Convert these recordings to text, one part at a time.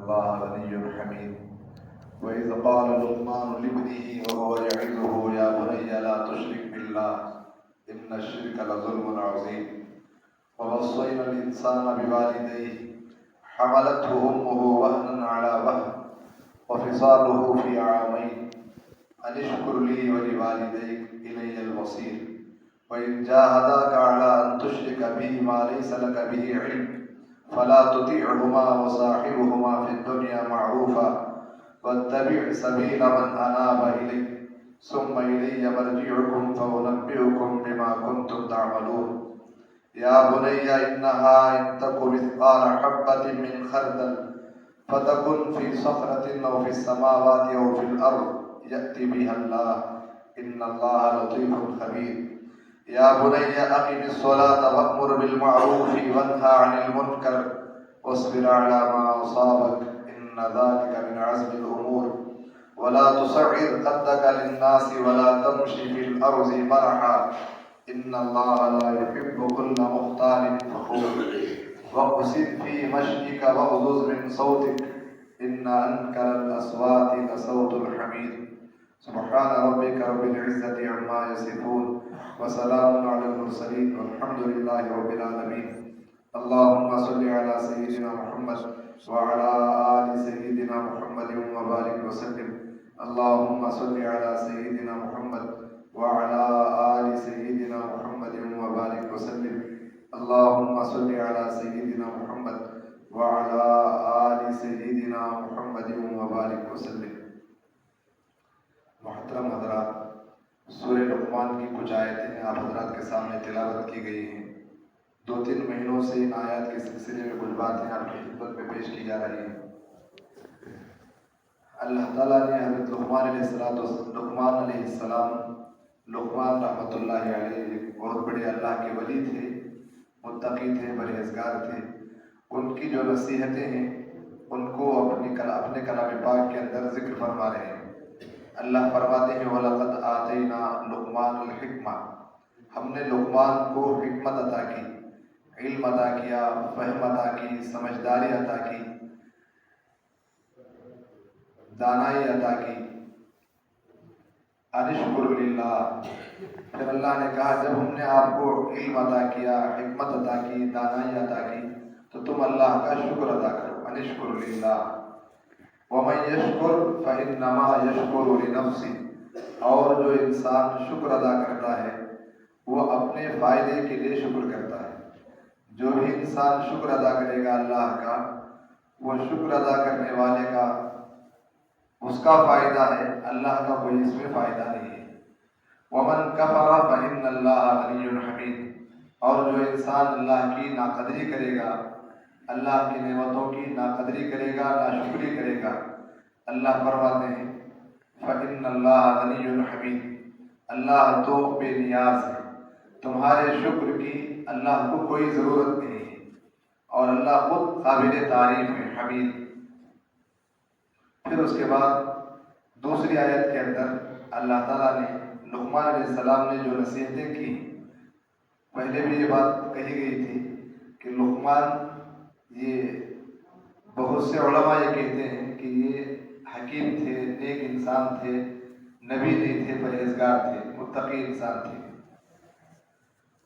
الله غني حميد. وإذ قال لقمان لابنه وهو يعظه يا بني لا تشرك بالله إن الشرك لظلم عظيم. ووصينا الإنسان بوالديه حملته أمه وهنا على وهن وفصاله في عامين أن اشكر لي ولوالديك إلي المصير. وإن جاهداك على أن تشرك بي ما ليس لك به علم فلا تطيعهما وصاحبهما في الدنيا معروفا واتبع سبيل من أناب إلي ثم إلي مرجعكم فأنبئكم بما كنتم تعملون. يا بني إنها إن تك مثقال حبة من خردل فتكن في صخرة أو في السماوات أو في الأرض يأتي بها الله إن الله لطيف خبير. يا بني أقم الصلاة وأمر بالمعروف وانهى عن المنكر واصبر على ما أصابك إن ذلك من عزم الأمور. ولا تصعر خدك للناس ولا تمشي في الأرض مرحا إن الله لا يحب كل مختال فخور. واقصد في مشيك واغضض من صوتك إن أنكر الأصوات لصوت الحميد. سبحان ربك رب العزة عما يصفون وسلام على المرسلين والحمد لله رب العالمين. اللهم صل على سيدنا محمد وعلى آل سيدنا محمد وبارك وسلم. اللهم صل على سيدنا محمد وعلى آل سيدنا محمد وبارك وسلم. اللهم صل على سيدنا محمد وعلى آل سيدنا محمد وبارك وسلم. محترم حضرات، سورہ لقمان کی کچھ آیتیں آپ حضرات کے سامنے تلاوت کی گئی ہیں. 2-3 مہینوں سے ان آیات کے سلسلے میں کچھ باتیں آپ کی خدمت میں پیش کی جا رہی ہیں. اللہ تعالیٰ نے حضرت لقمان علیہ السلام لقمان رحمۃ اللہ علیہ ایک بہت بڑے اللہ کے ولی تھے، متقی تھے، پرہیزگار تھے. ان کی جو نصیحتیں ہیں ان کو اپنے کلام پاک کے اندر ذکر فرما رہے ہیں. اللہ فرماتے ہیں وَلَقَدْ آتَيْنَا لُقْمَانَ الْحِكْمَةَ، ہم نے لقمان کو حکمت عطا کی، علم عطا کیا، فہم عطا کی، سمجھداری عطا کی، دانائی عطا کی. انشکر للہ، پھر اللہ نے کہا جب ہم نے آپ کو علم عطا کیا، حکمت عطا کی، دانائی عطا کی تو تم اللہ کا شکر ادا کرو. انشکر للہ. وَمَن يَشْكُرْ فَإِنَّمَا يَشْكُرُ لِنَفْسِهِ، اور جو انسان شکر ادا کرتا ہے وہ اپنے فائدے کے لیے شکر کرتا ہے. جو بھی انسان شکر ادا کرے گا اللہ کا، وہ شکر ادا کرنے والے کا اس کا فائدہ ہے، اللہ کا کوئی اس میں فائدہ نہیں ہے. وَمَن كَفَرَ فَإِنَّ اللَّهَ غَنِيٌّ حَمِيدٌ، اور جو انسان اللہ کی ناقدری کرے گا، اللہ کی نعمتوں کی ناقدری کرے گا، ناشکری کرے گا، اللہ فرماتے ہیں فَإِنَّ اللَّهَ غَنِيٌّ حَمِيدٌ، اللہ تو بے نیاز ہے، تمہارے شکر کی اللہ کو کوئی ضرورت نہیں ہے، اور اللہ خود قابل تعریف ہے، حمید. پھر اس کے بعد دوسری آیت کے اندر اللہ تعالیٰ نے لقمان علیہ السلام نے جو نصیحتیں کی، پہلے بھی یہ بات کہی گئی تھی کہ لقمان، یہ بہت سے علماء یہ کہتے ہیں کہ یہ حکیم تھے، نیک انسان تھے، نبی نہیں تھے، پرہیزگار تھے، متقی انسان تھے.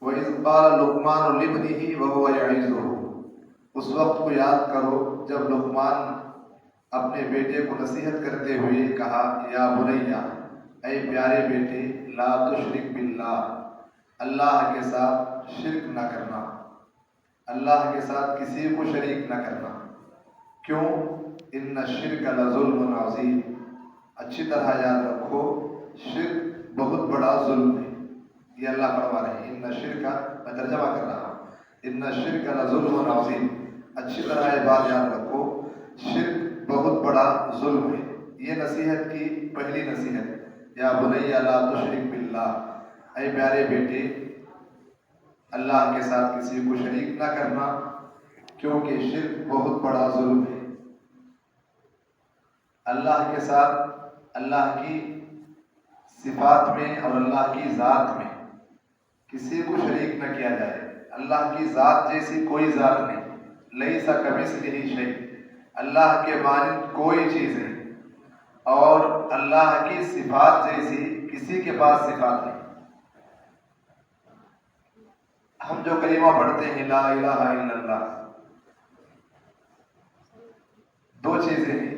وَإِذْ قَالَ لُقْمَانُ لِابْنِهِ وَهُوَ يَعِظُهُ، اس وقت کو یاد کرو جب لقمان اپنے بیٹے کو نصیحت کرتے ہوئے کہا یا بنیا، اے پیارے بیٹے، لا تشرک باللہ، اللہ کے ساتھ شرک نہ کرنا، اللہ کے ساتھ کسی کو شریک نہ کرنا. کیوں؟ ان الشرک لظلم عظیم، اچھی طرح یاد رکھو شرک بہت بڑا ظلم ہے. یہ اللہ فرما رہے ہیں ان الشرک، میں ترجمہ کر رہا ہوں، ان الشرک لظلم عظیم، اچھی طرح یہ بات یاد رکھو شرک بہت بڑا ظلم ہے. یہ نصیحت کی پہلی نصیحت، یا بنیا لا تشرک باللہ، اے پیارے بیٹے اللہ کے ساتھ کسی کو شریک نہ کرنا، کیونکہ شرک بہت بڑا ظلم ہے. اللہ کے ساتھ اللہ کی صفات میں اور اللہ کی ذات میں کسی کو شریک نہ کیا جائے. اللہ کی ذات جیسی کوئی ذات نہیں، لیس کمثلہ شیء، اللہ کے مانند کوئی چیز نہیں، اور اللہ کی صفات جیسی کسی کے پاس صفات نہیں۔ ہم جو کلمہ پڑھتے ہیں لا الہ الا اللہ، دو چیزیں ہیں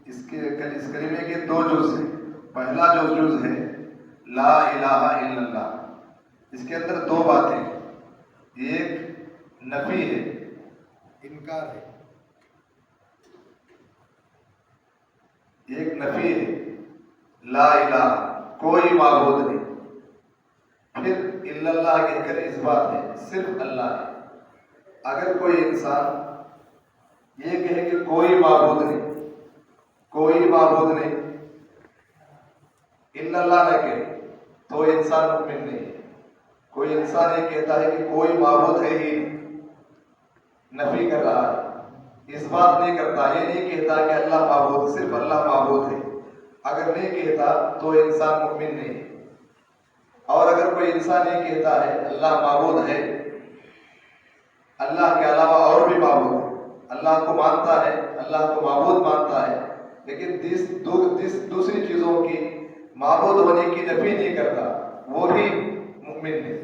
اس کلمے کے، دو جز ہیں۔ پہلا جو جز ہے لا الہ الا اللہ، اس کے اندر دو باتیں، ایک نفی ہے، انکار ہے، ایک نفی ہے، لا الہ کوئی معبود نہیں، پھر الا اللہ کہہ کر اس بات ہے صرف اللہ ہے۔ اگر کوئی انسان یہ کہے کہ کوئی معبود نہیں، کوئی معبود نہیں، الا اللہ نہ کہے تو انسان مومن نہیں ہے۔ کوئی انسان یہ کہتا ہے کہ کوئی معبود ہے ہی نہیں، نفی کر رہا ہے، اس بات نہیں کرتا، یہ نہیں کہتا کہ اللہ معبود، صرف اللہ معبود ہے، اگر نہیں کہتا تو انسان مومن نہیں ہے۔ اور اگر کوئی انسان یہ کہتا ہے اللہ معبود ہے، اللہ کے علاوہ اور بھی معبود ہے، اللہ کو مانتا ہے، اللہ کو معبود مانتا ہے، لیکن دوسری چیزوں کی معبود ہونے کی نفی نہیں کرتا، وہ بھی مومن ہے۔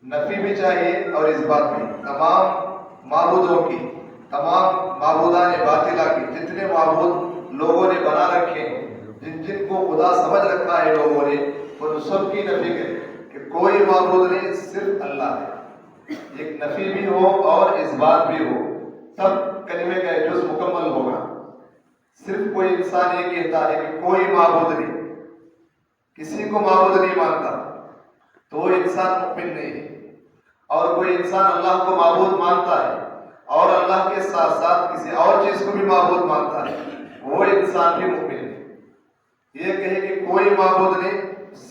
نفی بھی چاہیے اور اس بات بھی، تمام معبودوں کی، تمام معبودان باطلہ کی، جتنے معبود لوگوں نے بنا رکھے ہیں، جن کو خدا سمجھ رکھا ہے لوگوں نے، ان سب کی نفی کرے کہ کوئی معبود نہیں، صرف اللہ ہے۔ ایک نفی بھی ہو اور اس بات بھی ہو، تب کلمے کا جز مکمل ہوگا۔ صرف کوئی انسان یہ کہتا ہے کہ کوئی معبود نہیں، کسی کو معبود نہیں مانتا، تو وہ انسان مومن نہیں ہے۔ اور کوئی انسان اللہ کو معبود مانتا ہے اور اللہ کے ساتھ ساتھ کسی اور چیز کو بھی معبود مانتا ہے، وہ انسان بھی مومن ہے۔ یہ کہے کہ کوئی معبود نہیں،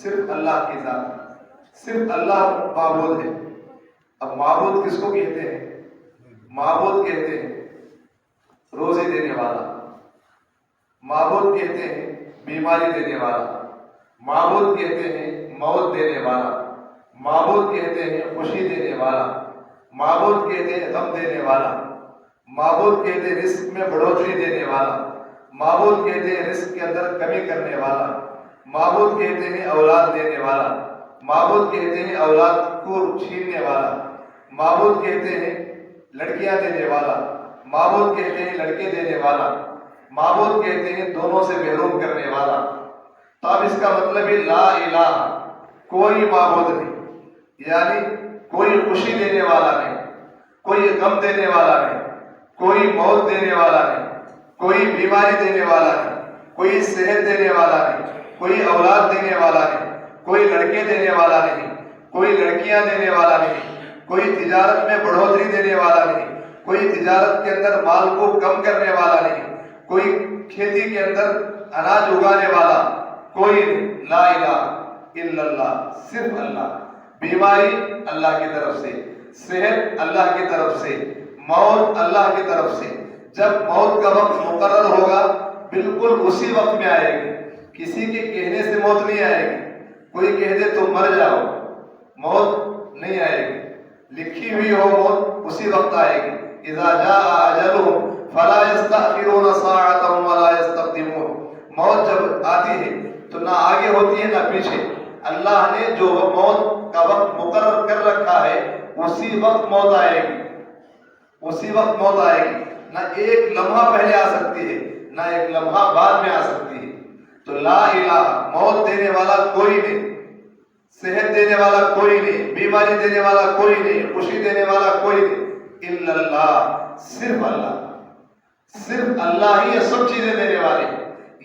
صرف اللہ کی ذات ہے، صرف اللہ معبود ہے۔ اب معبود کس کو کہتے ہیں؟ معبود کہتے ہیں روزی دینے والا، معبود کہتے ہیں بیماری دینے والا، معبود کہتے ہیں موت دینے والا، معبود کہتے ہیں خوشی دینے والا، معبود کہتے ہیں غم دینے والا، معبود کہتے ہیں رزق میں بڑھوتری دینے والا، معبود کہتے ہیں رزق کے اندر کمی کرنے والا، معبود کہتے ہیں اولاد دینے والا، معبود کہتے ہیں اولاد کو چھیننے والا، معبود کہتے ہیں لڑکیاں دینے والا، معبود کہتے ہیں لڑکے دینے والا، معبود کہتے ہیں دونوں سے محروم کرنے والا۔ تو اب اس کا مطلب ہے لا الہ، کوئی معبود نہیں، یعنی کوئی خوشی دینے والا نہیں، کوئی غم دینے والا نہیں، کوئی موت دینے والا نہیں، کوئی بیماری دینے والا نہیں، کوئی صحت دینے والا نہیں، کوئی اولاد دینے والا نہیں، کوئی لڑکے دینے والا نہیں، کوئی لڑکیاں دینے والا نہیں، کوئی تجارت میں بڑھوتری دینے والا نہیں، کوئی تجارت کے اندر مال کو کم کرنے والا نہیں، کوئی کھیتی کے اندر اناج اگانے والا کوئی نہیں۔ لا الہ الا اللہ، صرف اللہ۔ بیماری اللہ کی طرف سے، صحت اللہ کی طرف سے، موت اللہ کی طرف سے۔ جب موت کا وقت مقرر ہوگا بالکل اسی وقت میں آئے گی، کسی کے کہنے سے موت نہیں آئے گی۔ کوئی کہہ دے تو مر جاؤ، موت نہیں آئے گی، لکھی ہوئی ہو موت اسی وقت آئے گی۔ اذا جاء اجلهم فلا يستأخرون ساعة ولا يستقدمون۔ موت جب آتی ہے تو نہ آگے ہوتی ہے نہ پیچھے، اللہ نے جو موت کا وقت مقرر کر رکھا ہے اسی وقت موت آئے گی، اسی وقت موت آئے گی، نہ ایک لمحہ پہلے آ سکتی ہے نہ ایک لمحہ بعد میں آ سکتی ہے۔ تو لا الہ، موت دینے والا کوئی نہیں، صحت دینے والا کوئی نہیں، بیماری دینے والا کوئی نہیں، خوشی دینے والا کوئی نہیں، الا اللہ، صرف اللہ، صرف اللہ ہی یہ سب چیزیں دینے والے۔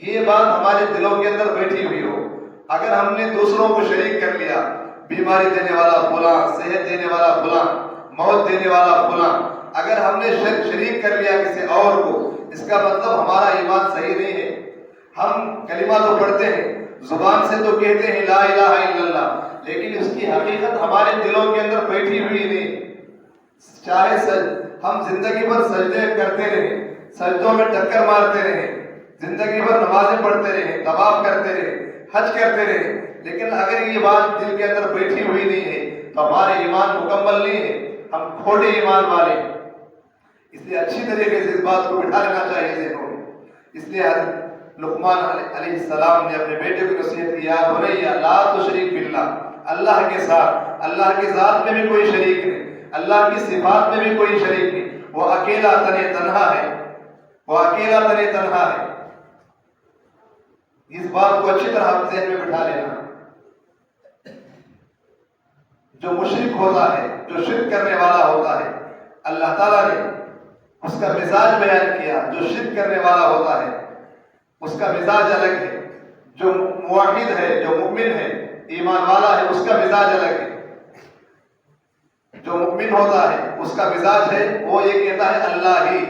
یہ بات ہمارے دلوں کے اندر بیٹھی ہوئی ہو، اگر ہم نے دوسروں کو شریک کر لیا، بیماری دینے والا فلاں، صحت دینے والا فلاں، موت دینے والا فلاں، اگر ہم نے شریک کر لیا کسی اور کو، اس کا مطلب ہمارا ایمان صحیح نہیں ہے۔ ہم کلمہ تو پڑھتے ہیں، زبان سے تو کہتے ہیں لا الہ الا اللہ، لیکن اس کی حقیقت ہمارے دلوں کے اندر بیٹھی ہوئی نہیں۔ چاہے ہم زندگی بھر سجدے کرتے رہیں، سجدوں میں ٹکر مارتے رہیں، زندگی بھر نمازیں پڑھتے رہیں، طواف کرتے رہیں، حج کرتے رہیں، لیکن اگر یہ بات دل کے اندر بیٹھی ہوئی نہیں ہے تو ہمارے ایمان مکمل نہیں ہے، ہم کھوٹے ایمان والے ہیں۔ اس لیے اچھی طریقے سے اس بات کو بٹھا لینا چاہیے ذہنوں میں. اس لیے حضرت لقمان علیہ السلام نے اپنے بیٹے کو نصیحت کی، یا بنیا لا تشرک باللہ، اللہ کے ساتھ، اللہ کی ذات میں بھی کوئی شریک نہیں، اللہ کی صفات میں بھی کوئی شریک نہیں. وہ اکیلا تنہا ہے، وہ اکیلا تنہا ہے. اس بات کو اچھی طرح ذہن میں بٹھا لینا. جو مشرک ہوتا ہے، جو شرک کرنے والا ہوتا ہے، اللہ تعالیٰ نے اس کا مزاج بیان کیا. جو شرک کرنے والا ہوتا ہے اس کا مزاج الگ ہے. جو موحد ہے، جو مؤمن ہے، ایمان والا ہے، اس کا مزاج الگ ہے. جو مؤمن ہوتا ہے اس کا مزاج ہے، وہ یہ کہتا ہے اللہ ہی،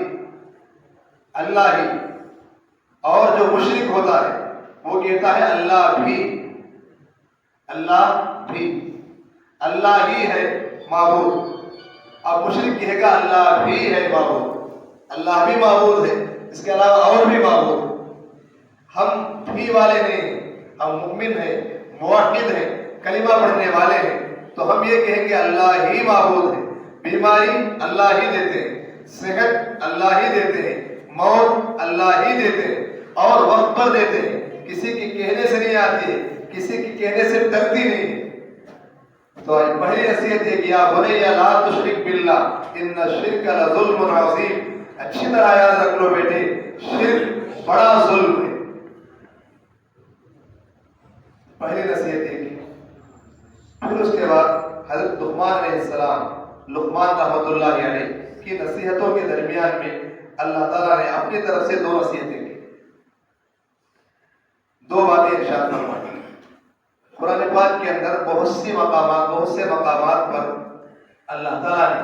اللہ ہی. اور جو مشرک ہوتا ہے وہ کہتا ہے اللہ بھی، اللہ بھی، اللہ ہی ہے معبود. اب مشرک کہے گا اللہ بھی ہے معبود، اللہ بھی معبود ہے، اس کے علاوہ اور بھی معبود. ہم بھی والے نہیں، ہم مؤمن ہیں، موحد ہیں، کلمہ پڑھنے والے ہیں، تو ہم یہ کہیں گے اللہ ہی معبود ہے. بیماری اللہ ہی دیتے ہیں، صحت اللہ ہی دیتے ہیں، موت اللہ ہی دیتے ہیں، اور وقت پر دیتے ہیں. کسی کی کہنے سے نہیں آتی ہے، کسی کی کہنے سے ڈرتی نہیں ہے. تو پہلی نصیحت یہ کہ یا بنیا لا تشرک باللہ ان الشرک لظلم عظیم. اچھی طرح یاد رکھ لو بیٹے، شرک بڑا ظلم ہے. پہلی نصیحت یہ کی. پھر اس کے بعد حضرت لقمان علیہ السلام، لقمان رحمۃ اللہ علیہ کی نصیحتوں کے درمیان میں اللہ تعالیٰ نے اپنی طرف سے 2 نصیحتیں کی، 2 باتیں ارشاد فرمائی. قرآن پاک کے اندر بہت سے مقامات پر اللہ تعالیٰ نے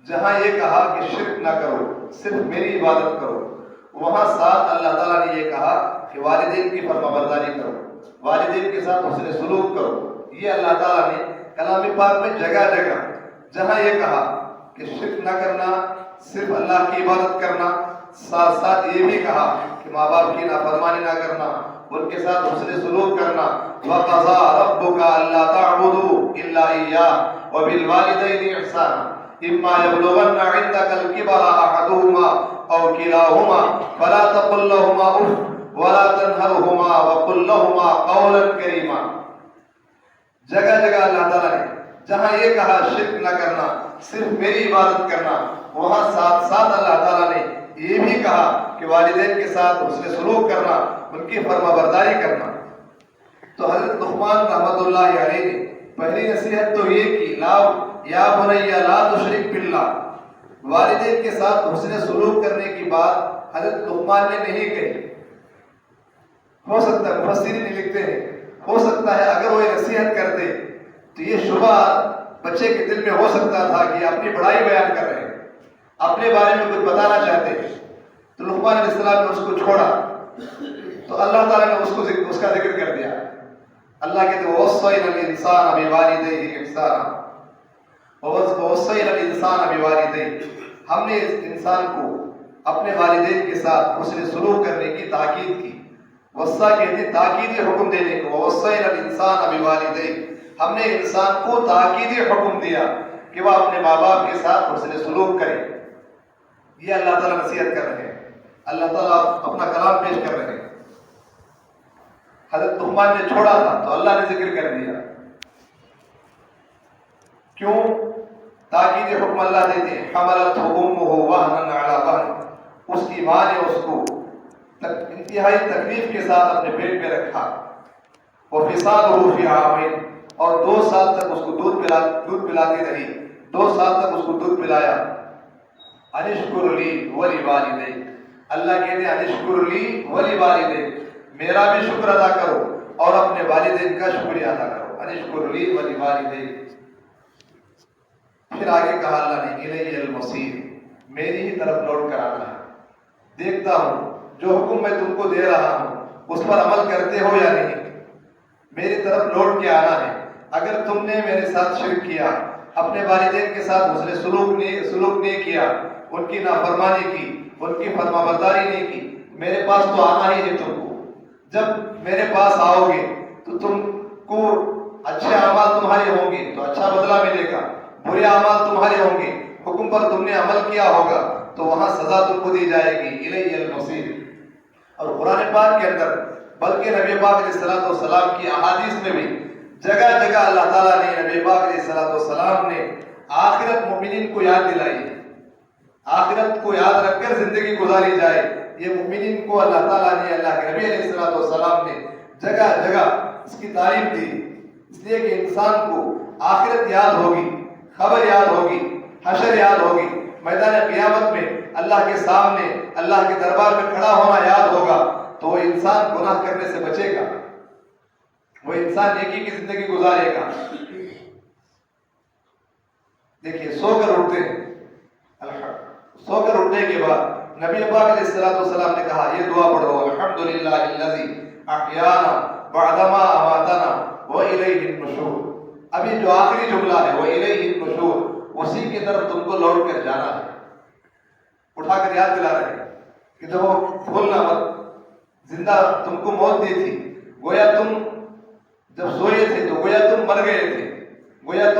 جہاں یہ کہا کہ شرک نہ کرو، صرف میری عبادت کرو، وہاں ساتھ اللہ تعالیٰ نے یہ کہا کہ والدین کی فرمانبرداری کرو، والدین کے ساتھ حسن سلوک کرو. یہ اللہ تعالیٰ نے کلام پاک میں جگہ جگہ جہاں یہ کہا کہ شرک نہ کرنا، صرف اللہ کی عبادت کرنا، ساتھ ساتھ یہ بھی کہا کہ ماں باپ کی نافرمانی نہ کرنا، ان کے ساتھ حسن سلوک کرنا. وَقَضَىٰ رَبُّكَ أَلَّا تَعْبُدُوا إِلَّا إِيَّاهُ وَبِالْوَالِدَيْنِ إِحْسَانًا إِمَّا يَبْلُغَنَّ عِندَكَ الْكِبَرَ أَحَدُهُمَا أَوْ كِلَاهُمَا فَلَا تَقُل لَّهُمَا أُفٍّ وَلَا تَنْهَرْهُمَا وَقُل لَّهُمَا قَوْلًا كَرِيمًا. جگہ جگہ اللہ تعالیٰ نے جہاں یہ کہا شرک نہ کرنا، صرف میری عبادت کرنا، وہاں ساتھ ساتھ اللہ تعالیٰ نے یہ بھی کہا کہ والدین کے ساتھ حسن سلوک کرنا، ان کی فرما برداری کرنا. تو حضرت لقمان رحمۃ اللہ علیہ نے پہلی نصیحت تو یہ کی، یا بنیا لا تشرک باللہ. والدین کے ساتھ حسن سلوک کرنے کی بات حضرت لقمان نے نہیں کہی. ہو سکتا ہے مفسرین لکھتے ہیں، ہو سکتا ہے اگر وہ یہ نصیحت کرتے تو یہ شبہ بچے کے دل میں ہو سکتا تھا کہ اپنی بڑائی بیان کر رہے ہیں، اپنے بارے میں کچھ بتانا چاہتے ہیں. تو لقمان علیہ السلام نے اس کو چھوڑا تو اللہ تعالیٰ نے اس کا ذکر کر دیا. اللہ کہتے ہیں وَوَصَّيْنَا الْإِنسَانَ بِوَالِدَيْهِ إِحْسَانًا، وَوَصَّيْنَا الْإِنسَانَ بِوَالِدَيْهِ. ہم نے اس انسان کو اپنے والدین کے ساتھ حسن سلوک کرنے کی تاکید کی. وصّا کہتے ہیں تاکیدی حکم دینے کو. وَوَصَّيْنَا الْإِنسَانَ بِوَالِدَيْهِ، ہم نے انسان کو تاکیدی حکم دیا کہ وہ اپنے ماں باپ کے ساتھ حسن سلوک کرے. یہ اللہ تعالیٰ نصیحت کر رہے ہیں، اللہ تعالیٰ اپنا کلام پیش کر رہے ہیں. حضرت لقمان نے چھوڑا تھا تو اللہ نے ذکر کر دیا. کیوں؟ تاکید حکم اللہ دیتے ہیں. حملتہ امہ وہنا علی وہن، اس کی ماں نے اس کو انتہائی تکلیف کے ساتھ اپنے پیٹ میں رکھا. وفصالہ فی عامین، اور 2 سال تک اس کو دودھ پلاتی رہی، 2 سال تک اس کو دودھ پلایا. انشکر لی ولوالدیک، اللہ کہتے ہیں انشکر لی ولوالدیک، میرا بھی شکر ادا کرو اور اپنے والدین کا شکریہ ادا کرو. انشکر لی ولوالدیک. پھر آگے کہا اللہ نے الیہ المصیر، میری ہی طرف لوٹ کر آنا ہے. دیکھتا ہوں جو حکم میں تم کو دے رہا ہوں اس پر عمل کرتے ہو یا نہیں. میری طرف لوٹ کے آنا ہے. اگر تم نے میرے ساتھ شرک کیا، اپنے والدین کے ساتھ حسن سلوک نہیں کیا، ان کی نافرمانی کی، ان کی فرما برداری نہیں کی، میرے پاس تو آنا ہی ہے تم کو. جب میرے پاس آؤ گے تو تم کو اچھے اعمال تمہارے ہوں گے تو اچھا بدلہ ملے گا، برے اعمال تمہارے ہوں گے، حکم پر تم نے عمل کیا ہوگا تو وہاں سزا تم کو دی جائے گی، الیہ المصیر۔ اور قرآن پاک کے اندر بلکہ نبی پاک علیہ السلام کی احادیث میں بھی جگہ جگہ اللہ تعالیٰ نے نبی پاک علیہ السلام نے آخرت مومنین کو یاد دلائی ہے۔ آخرت کو یاد رکھ کر زندگی گزاری جائے، یہ مومنین کو اللہ تعالیٰ نے، اللہ کے نبی علیہ السلام نے جگہ جگہ اس کی تعلیم دی، اس لیے کہ انسان کو آخرت یاد ہوگی، خبر یاد ہوگی، حشر یاد ہوگی، میدان قیامت میں اللہ کے سامنے، اللہ کے دربار میں کھڑا ہونا یاد ہوگا، تو وہ انسان گناہ کرنے سے بچے گا، وہ انسان نیکی کی زندگی گزارے گا۔ دیکھیے سو کر اٹھتے ہیں، سو کر اٹھنے کے بعد نبی پاک علیہ السلام نے کہا یہ دعا پڑھو، الحمدللہ الذی احیانا بعدما اماتنا والیہ النشور۔ ابھی جو آخری جملہ ہے والیہ النشور، اسی کی طرف تم کو لوٹ کر جانا ہے۔ اٹھا کر یاد دلا رہے ہیں کہ جب وہ بھولنا مت، زندہ تم کو موت دی تھی، گویا تم جب سوئے تھے تو گویا تم مر گئے تھے، گویا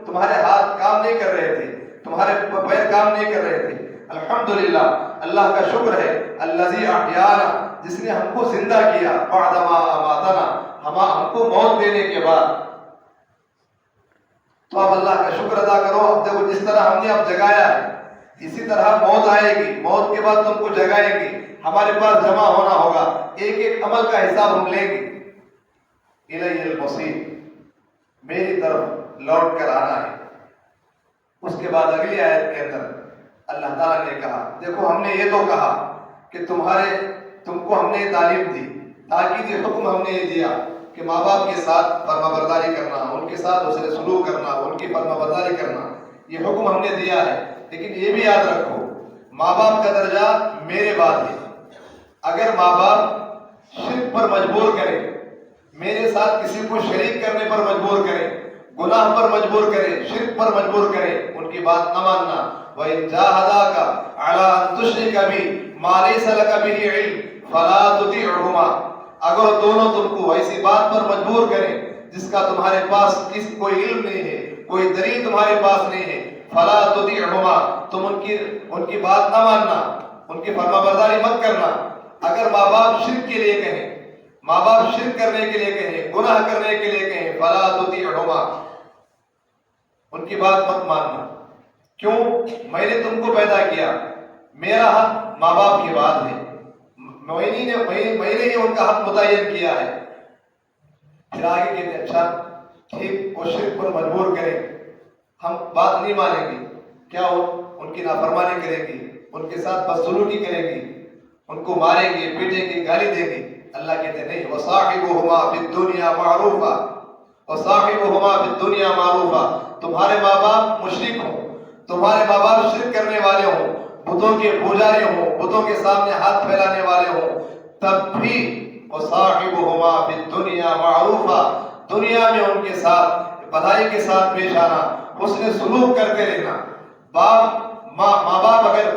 تمہارے ہاتھ کام نہیں کر رہے تھے، تمہارے پیر کام نہیں کر رہے تھے۔ الحمدللہ، اللہ کا شکر ہے، الذی احیانا، جس نے ہم کو زندہ کیا، بعدما اماتنا، ہم کو موت دینے کے بعد۔ تو اب اللہ کا شکر ادا کرو۔ اب دیکھو جس طرح ہم نے اب جگایا ہے، اسی طرح موت آئے گی، موت کے بعد تم کو جگائے گی، ہمارے پاس جمع ہونا ہوگا، ایک ایک عمل کا حساب ہم لیں گے۔ الیہ المصیر، میری طرف لوٹ کر آنا ہے۔ اس کے بعد اگلی آیت کے اندر اللہ تعالیٰ نے کہا، دیکھو ہم نے یہ تو کہا کہ تم کو ہم نے تعلیم دی، تاکیدی حکم ہم نے یہ دیا کہ ماں باپ کے ساتھ فرما برداری کرنا، ان کے ساتھ حسن سلوک کرنا، ان کی فرما برداری کرنا، یہ حکم ہم نے دیا ہے۔ لیکن یہ بھی یاد رکھو، ماں باپ کا درجہ میرے بعد ہے۔ اگر ماں باپ شرک پر مجبور کریں، میرے ساتھ کسی کو شریک کرنے پر مجبور کریں، گناہ پر مجبور کریں، شرک پر مجبور کریں، ان کی بات نہ ماننا۔ وَإِن جَاهَدَاكَ عَلَىٰ أَن تُشْرِكَ بِي مَا لَيْسَ لَكَ بِهِ عِلْمٌ فَلَا تُطِعْهُمَا، اگر دونوں تم کو ایسی بات پر مجبور کریں جس کا تمہارے پاس کوئی علم نہیں ہے، کوئی دلیل تمہارے پاس نہیں ہے، فَلَا تُطِعْهُمَا، تم ان کی بات نہ ماننا، ان کی فرما برداری مت کرنا۔ اگر ماں باپ شرک کے لیے کہیں، ماں باپ شرک کرنے کے لیے کہیں، گناہ کرنے کے لیے کہیں، فَلَا تُطِعْهُمَا، ان کی بات مت ماننا۔ کیوں؟ میں نے تم کو پیدا کیا، میرا حق ماں باپ کی بات ہے، میں نے ہی ان کا حق متعین کیا ہے۔ پھر آگے کہتے ہیں اچھا ٹھیک، وہ شرک پر مجبور کریں، ہم بات نہیں مانیں گے، کیا ان کی نافرمانی کریں گی، ان کے ساتھ بدسلوکی کریں گی، ان کو ماریں گے، پیٹیں گے، گالی دیں گے؟ اللہ کہتے ہیں نہیں، وَصَاحِبُهُمَا فِي الدُّنْيَا مَعْرُوفًا، وَصَاحِبُهُمَا فِي الدُّنْيَا مَعْرُوفًا، تمہارے ماں باپ مشرک ہوں، تمہارے ماں باپ شرک کرنے والے ہوں، بتوں کے پجاری ہوں، بتوں کے سامنے ہاتھ پھیلانے والے ہوں، تب بھی وَصَاحِبُهُمَا فِي الدُّنْيَا مَعْرُوفًا، دنیا میں ان کے ساتھ بھلائی کے ساتھ پیش آنا، حسن سلوک کرتے رہنا۔ ماں باپ اگر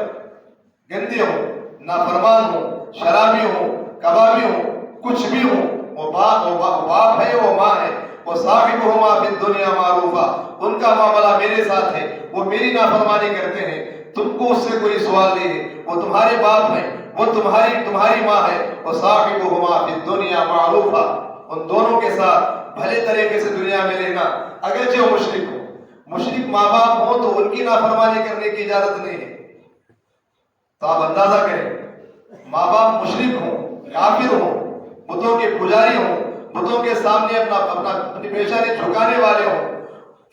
گندے ہوں، نافرمان ہوں، شرابی ہوں، کبابی ہوں، کچھ بھی ہوں، وہ باپ ہے، وہ ماں ہے۔ وَصَاحِبُهُمَا فِي الدُّنْيَا مَعْرُوفًا، ان کا معاملہ میرے ساتھ ہے، وہ میری نافرمانی کرتے ہیں، تم کو اس سے کوئی سوال نہیں ہے، وہ تمہارے باپ ہیں، وہ تمہاری ماں ہے۔ وَصَاحِبُهُمَا فِي الدُّنْيَا مَعْرُوفًا، ان دونوں کے ساتھ بھلے طریقے سے دنیا میں رہنا، اگرچہ وہ مشرک ہو، مشرک ماں باپ ہوں تو ان کی نافرمانی کرنے کی اجازت نہیں ہے۔ تو آپ اندازہ کریں، ماں باپ مشرک ہوں، کافر ہوں، بتوں کے پجاری ہوں، بتوں کے سامنے اپنی پیشانی جھکانے والے ہوں،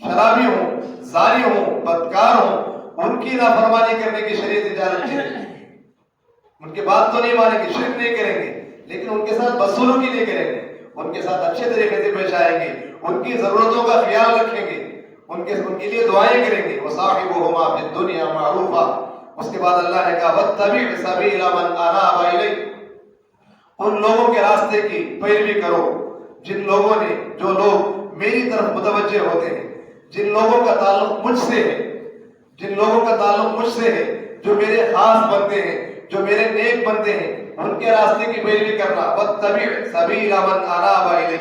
شرابی ہوں، زانی ہوں، بدکار ہوں، ان کی نافرمانی کرنے کی شریعت اجازت نہیں ہے۔ ان کی بات تو نہیں مانیں گے، شرک نہیں کریں گے، لیکن ان کے ساتھ بدسلوکی نہیں کریں گے، ان کے ساتھ اچھے طریقے سے پیش آئیں گے، ان کی ضرورتوں کا خیال رکھیں گے، ان کے لیے دعائیں کریں گے۔ وَصَاحِبُهُمَا فِي الدُّنْيَا مَعْرُوفًا، اس کے بعد اللہ نے کہا وَاتَّبِعْ سَبِيلَ مَنْ أَنَابَ إِلَيَّ، ان لوگوں کے راستے کی پیروی کرو جو لوگ میری طرف متوجہ ہوتے ہیں، جن لوگوں کا تعلق مجھ سے ہے، جو میرے خاص بندے ہیں، جو میرے نیک بندے ہیں، ان کے راستے کی پیروی کرنا۔ وَاتَّبِعْ سَبِيلَ مَنْ أَنَابَ إِلَيَّ،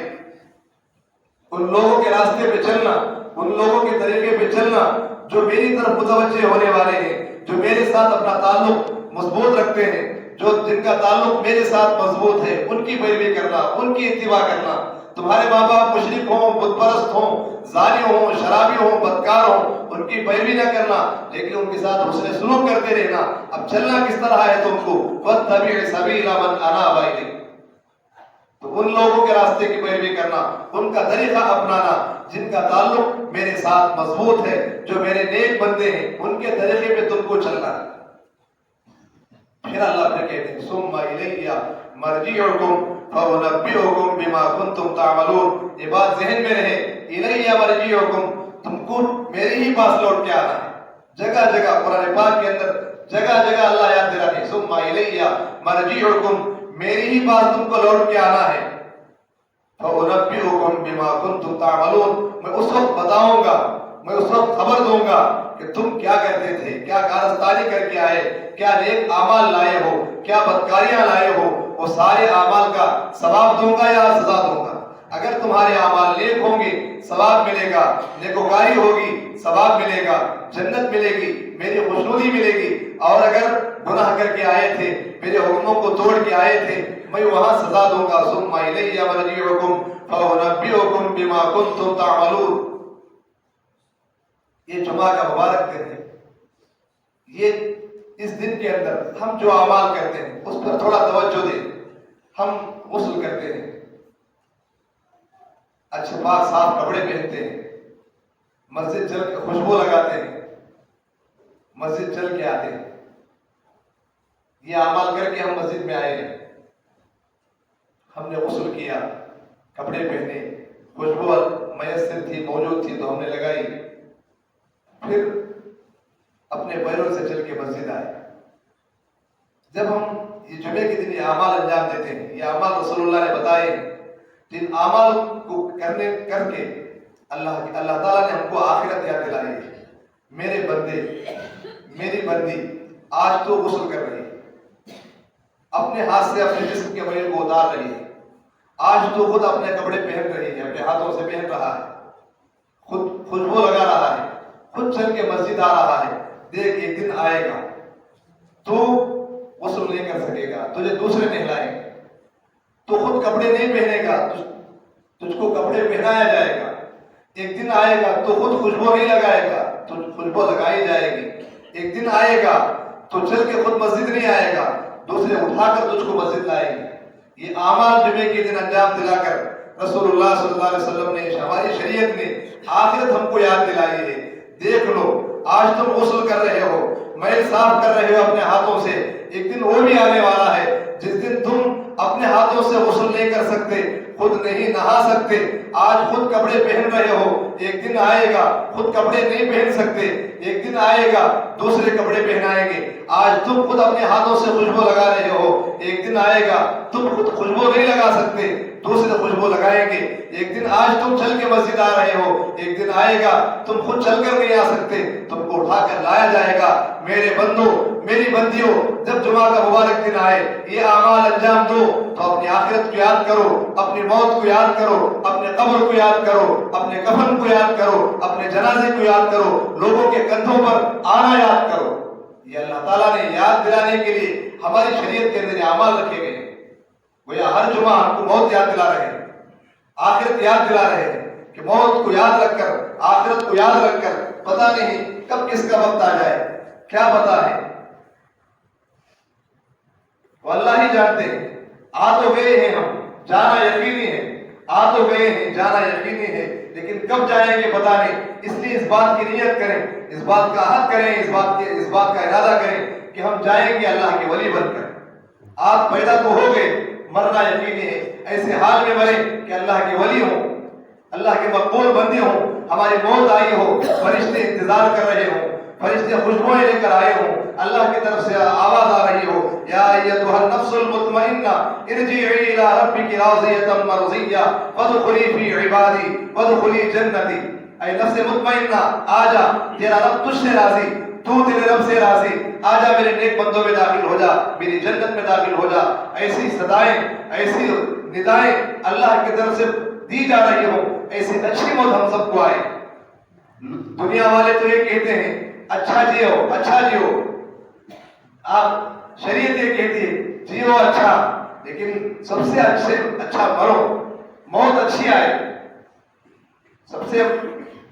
ان لوگوں کے راستے پہ چلنا، ان لوگوں کے طریقے پہ چلنا جو میری طرف متوجہ ہونے والے ہیں، جو میرے ساتھ اپنا تعلق مضبوط رکھتے ہیں، جو جن کا تعلق میرے ساتھ مضبوط ہے، ان کی پیروی کرنا، ان کی اتباع کرنا۔ تمہارے ماں باپ مشرک ہوں، بت پرست ہوں، زانی ہوں، شرابی ہوں، بدکار ہوں، ان کی پیروی نہ کرنا، لیکن ان کے ساتھ حسن سلوک کرتے رہنا۔ اب چلنا کس طرح ہے تم کو؟ وَاتَّبِعْ سَبِيلَ مَنْ أَنَابَ إِلَيَّ، تو ان لوگوں کے راستے کی پیروی کرنا، ان کا طریقہ اپنانا جن کا تعلق میرے ساتھ مضبوط ہے، جو میرے نیک بندے ہیں، ان کے طریقے پہ تم کو چلنا ہے۔ پھر اللہ نے کہتے ہیں ثم الیہ مرجعکم فانبئکم بما کنتم تعملون۔ یہ بات ذہن میں رہے، الیہ مرجعکم، تم کو میرے ہی پاس لوٹ کے آنا ہے۔ جگہ جگہ قرآن پاک کے اندر جگہ جگہ اللہ یاد دلاتے ہیں ثم الیہ مرجعکم، میرے ہی پاس تم کو لوٹ کے آنا ہے۔ فانبئکم بما کنتم تعملون، میں اس وقت بتاؤں گا، میں اس وقت خبر دوں گا کہ تم کیا کرتے تھے، کیا کارستانی کر کے آئے، کیا نیک اعمال لائے ہو، کیا بدکاریاں لائے ہو، وہ سارے اعمال کا ثواب دوں گا یا سزا دوں گا۔ اگر تمہارے اعمال نیک ہوں گے ثواب ملے گا، نیکوکاری ہوگی ثواب ملے گا، جنت ملے گی، میری خوشنودی ملے گی۔ اور اگر گناہ کر کے آئے تھے، میرے حکموں کو توڑ کے آئے تھے، میں وہاں سزا دوں گا۔ ثم الیہ مرجعکم فانبئکم بما کنتم تعملون۔ یہ جمعہ کا مبارک دن ہے، یہ اس دن کے اندر ہم جو اعمال کرتے ہیں اس پر تھوڑا توجہ دیں۔ ہم غسل کرتے ہیں، اچھے پاک صاف کپڑے پہنتے ہیں، مسجد چل کے خوشبو لگاتے ہیں، مسجد چل کے آتے ہیں، یہ اعمال کر کے ہم مسجد میں آئے ہیں۔ ہم نے غسل کیا، کپڑے پہنے، خوشبو میسر تھی، موجود تھی تو ہم نے لگائی، پھر اپنے پیروں سے چل کے مسجد آئے۔ جب ہم یہ جمعے کے دن یہ اعمال انجام دیتے ہیں، یہ اعمال رسول اللہ نے بتائے، جن اعمال کو کر کے اللہ تعالیٰ نے ہم کو آخرت یاد دلائی ہے۔ میرے بندے، میری بندی آج تو غسل کر رہی ہے، اپنے ہاتھ سے اپنے جسم کے میل کو اتار رہی ہے، آج تو خود اپنے کپڑے پہن رہی ہے، اپنے ہاتھوں سے پہن رہا ہے، خود خوشبو لگا رہا ہے، خود چل کے مسجد آ رہا ہے۔ دیکھ ایک دن آئے گا تو غسل نہیں کر سکے گا، تجھے دوسرے نہلائیں گے، تو خود کپڑے نہیں پہنے گا، تجھ کو کپڑے پہنایا جائے گا۔ ایک دن آئے گا تو خود خوشبو نہیں لگائے گا، تو خوشبو لگائی جائے گی۔ ایک دن آئے گا تو چل کے خود مسجد نہیں آئے گا، دوسرے اٹھا کر تجھ کو مسجد لائیں گے۔ یہ اعمال جمعے کے دن انجام دلا کر رسول اللہ صلی اللہ علیہ وسلم نے، ہماری شریعت نے آخرت ہم کو یاد دلائی ہے۔ دیکھ لو، آج تم غسل کر رہے ہو، میل صاف کر رہے ہو اپنے ہاتھوں سے، ایک دن وہ بھی آنے والا ہے جس دن تم اپنے ہاتھوں سے غسل نہیں کر سکتے، خود نہیں نہا سکتے۔ آج خود کپڑے پہن رہے ہو، ایک دن آئے گا خود کپڑے نہیں پہن سکتے، ایک دن آئے گا دوسرے کپڑے پہنائیں گے۔ آج تم خود اپنے ہاتھوں سے خوشبو لگا رہے ہو، ایک دن آئے گا تم خود خوشبو نہیں لگا سکتے، دوسرے خوشبو لگائیں گے۔ ایک دن آج تم چل کے مسجد آ رہے ہو، ایک دن آئے گا تم خود چل کر نہیں آ سکتے، تم کو اٹھا کر لایا جائے گا۔ میرے بندوں، میری بندیوں، جب جمعہ کا مبارک دن آئے یہ اعمال انجام دو تو اپنی آخرت کو یاد کرو، اپنی موت کو یاد کرو، اپنے قبر کو یاد کرو، اپنے کفن کو یاد کرو، اپنے جنازے کو یاد کرو، لوگوں کے کندھوں پر آنا یاد کرو۔ یہ اللہ تعالیٰ نے یاد دلانے کے لیے ہماری شریعت کے اندر اعمال رکھے گئے ہیں۔ گویا ہر جمعہ ہم کو موت یاد دلا رہے ہیں، آخرت یاد دلا رہے ہیں کہ موت کو یاد رکھ کر، آخرت کو یاد رکھ کر، پتہ نہیں کب کس کا وقت آ جائے، کیا پتہ ہے، وہ اللہ ہی جانتے ہیں۔ آ تو گئے ہیں ہم، جانا یقینی ہے، آ تو گئے ہیں، جانا یقینی ہے، لیکن کب جائیں گے پتہ نہیں۔ اس لیے اس بات کی نیت کریں، اس بات کا عہد کریں، اس بات کا ارادہ کریں کہ ہم جائیں گے اللہ کے ولی بن کر۔ آپ پیدا تو ہو گئے، مرنا یقینی ہے، ایسے حال میں مریں کہ اللہ کے ولی ہوں، اللہ کے مقبول بندے ہوں، ہماری موت آئی ہو، فرشتے انتظار کر رہے ہوں، فرشتے خوشبوئیں لے کر آئے ہوں، اللہ کی طرف سے آواز آ رہی ہو، یا ایتھا النفس المطمئنہ ارجعی الی ربک راضیۃ مرضیہ فادخلی فی عبادی وادخلی جنتی۔ اے نفس مطمئنہ آجا، تیرا رب تجھ سے راضی، تو تیرے رب سے راضی، آجا میرے نیک بندوں میں داخل ہو جا، میری جنت میں داخل ہو جا۔ ایسی صدائیں، ایسی ندائیں اللہ کی طرف سے دی جا رہی ہوں، ایسی اچھی موت ہم سب کو آئے۔ دنیا والے تو یہ کہتے ہیں اچھا جیو، اچھا جیو، آپ شریعت یہ کہتی ہے جیو اچھا لیکن سب سے اچھا مرو، موت اچھی آئے۔ سب سے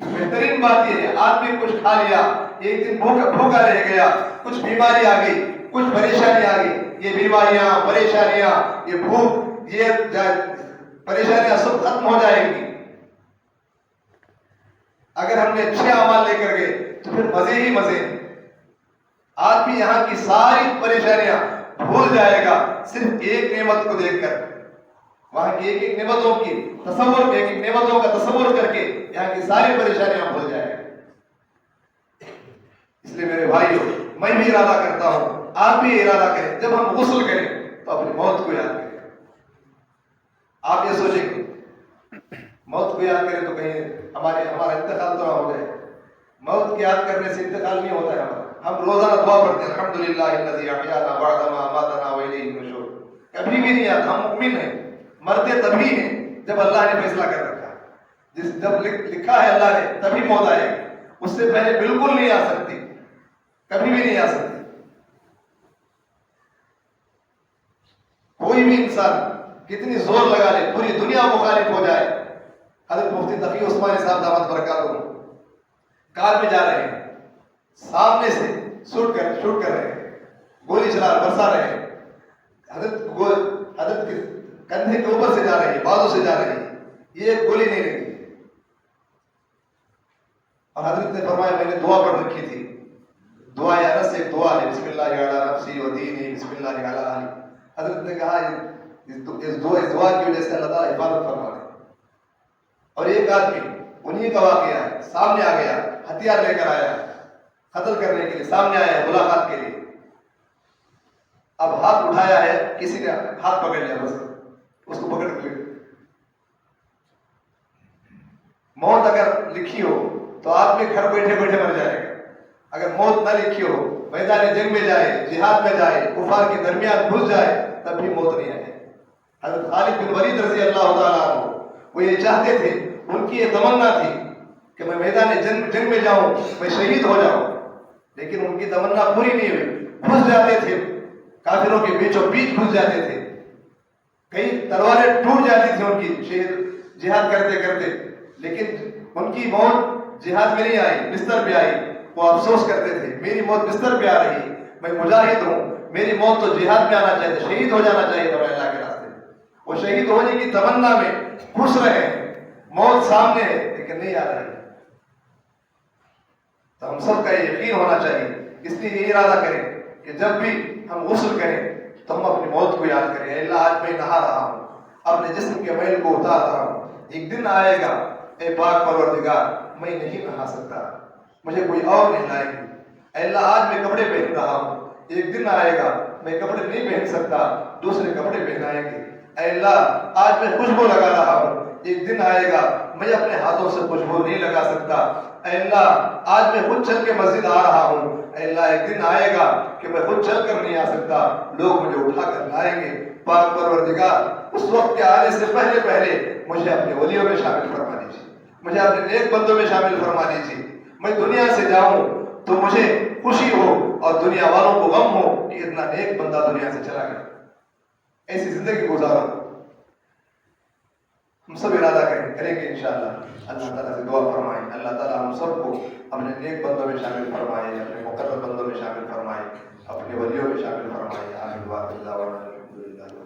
بہترین بات یہ ہے آدمی کچھ کھا لیا، ایک دن بھوکا رہ گیا، کچھ بیماری آ گئی، کچھ پریشانی آ گئی، یہ بیماریاں پریشانیاں یہ بھوک یہ پریشانیاں سب ختم ہو جائیں گی اگر ہم نے اچھے اعمال لے کر گئے تو پھر مزے ہی مزے ہیں۔ آدمی یہاں کی ساری پریشانیاں بھول جائے گا صرف ایک نعمت کو دیکھ کر، وہاں کی ایک ایک نعمتوں کی تصور، ایک ایک نعمتوں کا تصور کر کے یہاں کی ساری پریشانیاں بھول جائے گا۔ اس لیے میرے بھائیوں میں بھی ارادہ کرتا ہوں، آپ بھی ارادہ کریں، جب ہم غسل کریں تو اپنی موت کو یاد کریں۔ آپ یہ سوچیں گے موت کو یاد کریں تو کہیں ہمارا انتقال تو نہ ہو جائے۔ موت کو یاد کرنے سے انتقال نہیں ہوتا ہے ہمارا۔ ہم روزانہ دعا پڑھتے ہیں الحمدللہ الذی احیانا بعد ما اماتنا والیہ النشور، کبھی بھی نہیں آتا۔ ہم مؤمن ہیں، مرتے تبھی ہیں جب اللہ نے فیصلہ کر رکھا، جب لکھا ہے اللہ نے تبھی موت آئے گی، اس سے پہلے بالکل نہیں آ سکتی، کبھی بھی نہیں آ سکتی۔ کوئی بھی انسان کتنی زور لگا لے، پوری دنیا مخالف ہو جائے، حضرت مفتی تقی عثمانی صاحب دامت برکاتہ کار میں جا رہے ہیں، سامنے سے شوٹ کر رہے ہیں، گولی چلا برسا رہے ہیں، حضرت کے کندھے کے اوپر سے جا رہی ہے، بازو سے جا رہی ہے، یہ ایک گولی نہیں لگی، اور حضرت نے فرمایا میں نے دعا پڑھ رکھی تھی، دعا یا رس ایک دعا ہے، بسم اللہ علی نفسی و دینی بسم اللہ علی اہلی۔ حضرت نے کہا اس دعا کی وجہ سے اللہ تعالیٰ حفاظت فرما دے۔ اور ایک آدمی انہی کا واقعہ ہے، سامنے آ گیا، ہتھیار لے کر آیا، قتل کرنے کے لیے سامنے آیا ہے، ملاقات کے لیے۔ اب ہاتھ اٹھایا ہے، کسی نے ہاتھ پکڑ لیا، بس اس کو پکڑ کے موت اگر لکھی ہو تو آدمی گھر بیٹھے بیٹھے مر جائے گا، اگر موت نہ لکھی ہو، میدان جنگ میں جائے، جہاد میں جائے، کفار کے درمیان گھس جائے، تب بھی موت نہیں آئے۔ حضرت خالد بن ولید رضی اللہ تعالیٰ عنہ وہ یہ چاہتے تھے، ان کی یہ تمنا تھی کہ میں میدان جنگ میں جاؤں، میں شہید ہو جاؤں، لیکن ان کی تمنا پوری نہیں ہوئی، گھس جاتے تھے، کافروں کے بیچوں بیچ گھس جاتے تھے، کئی تلواریں ٹوٹ جاتی تھی ان کی شہید جہاد کرتے کرتے، لیکن ان کی موت جہاد میں نہیں آئی، بستر پہ آئی۔ وہ افسوس کرتے تھے میری موت بستر پہ آ رہی، میں مجاہد ہوں، میری موت تو جہاد میں آنا چاہیے، شہید ہو جانا چاہیے تھا اللہ کے راستے میں۔ وہ شہید ہونے کی تمنا میں خوش رہے، موت سامنے ہے لیکن نہیں آ رہی۔ تو ہم سب کا یہ یقین ہونا چاہیے، اس لیے یہ ارادہ کریں کہ جب بھی ہم غسل کریں تو ہم اپنی موت کو یاد کریں، اے اللہ آج میں نہا رہا ہوں، اپنے جسم کے میل کو اتار رہا ہوں، ایک دن آئے گا اے پاک پروردگار میں نہیں نہا سکتا، مجھے کوئی اور نہلائے گی، اے اللہ آج میں کپڑے پہن رہا ہوں، ایک دن آئے گا میں کپڑے نہیں پہن سکتا، دوسرے کپڑے پہنائیں گے، اے اللہ آج میں خوشبو لگا رہا ہوں، ایک دن آئے گا میں اپنے ہاتھوں سے خوشبو نہیں لگا سکتا، اے اللہ آج میں خود چل کے مسجد آ رہا ہوں، اے اللہ ایک دن آئے گا کہ میں خود چل کر نہیں آ سکتا، لوگ مجھے اٹھا کر لائیں گے، پاک پروردگار اس وقت کے آنے سے پہلے پہلے مجھے اپنے ولیوں میں شامل فرما دیجیے، مجھے اپنے نیک بندوں میں شامل فرما دیجیے، میں دنیا سے جاؤں تو مجھے خوشی ہو اور دنیا والوں کو غم ہو کہ اتنا نیک بندہ دنیا سے چلا گیا، ایسی زندگی گزارو۔ ہم سب ارادہ کریں گے انشاءاللہ، اللہ تعالیٰ سے دعا فرمائیں، اللہ تعالیٰ ہم سب کو اپنے نیک بندوں میں شامل فرمائے، اپنے مقرر بندوں میں شامل فرمائے، اپنے ولیوں میں شامل فرمائے۔ آمین۔